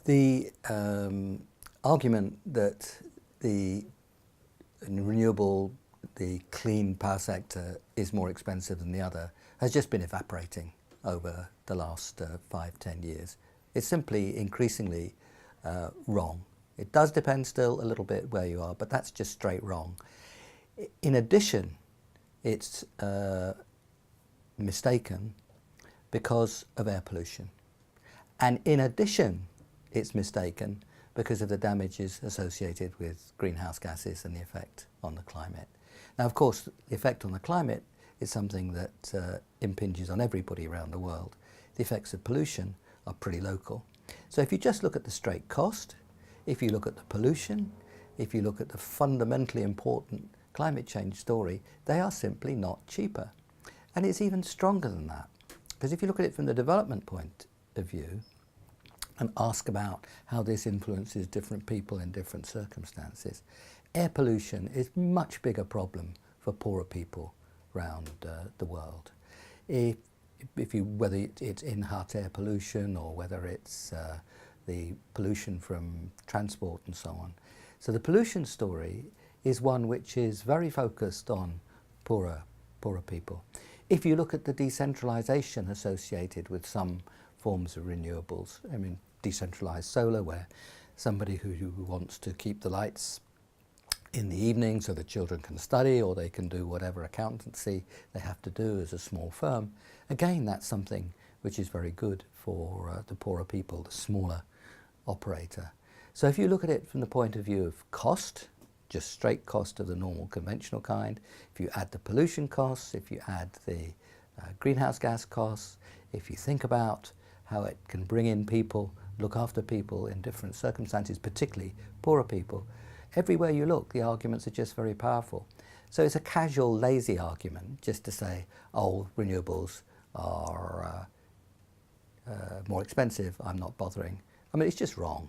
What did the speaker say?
The argument that the renewable, the clean power sector is more expensive than the other has just been evaporating over the last 5-10 years. It's simply increasingly wrong. It does depend still a little bit where you are, but that's just straight wrong. In addition, it's mistaken because of air pollution. And in addition, it's mistaken because of the damages associated with greenhouse gases and the effect on the climate. Now, of course, the effect on the climate is something that impinges on everybody around the world. The effects of pollution are pretty local. So if you just look at the straight cost, if you look at the pollution, if you look at the fundamentally important climate change story, they are simply not cheaper. And it's even stronger than that. Because if you look at it from the development point of view and ask about how this influences different people in different circumstances, air pollution is a much bigger problem for poorer people around the world. Whether it's in-hut air pollution or whether it's the pollution from transport and so on. So the pollution story is one which is very focused on poorer people. If you look at the decentralization associated with some forms of renewables, I mean decentralized solar, where somebody who wants to keep the lights in the evening so the children can study, or they can do whatever accountancy they have to do as a small firm, again, that's something which is very good for the poorer people, the smaller operator. So if you look at it from the point of view of cost, just straight cost of the normal conventional kind, if you add the pollution costs, if you add the greenhouse gas costs, if you think about how it can bring in people, look after people in different circumstances, particularly poorer people, everywhere you look, the arguments are just very powerful. So it's a casual, lazy argument just to say, oh, renewables are more expensive, I'm not bothering. I mean, it's just wrong.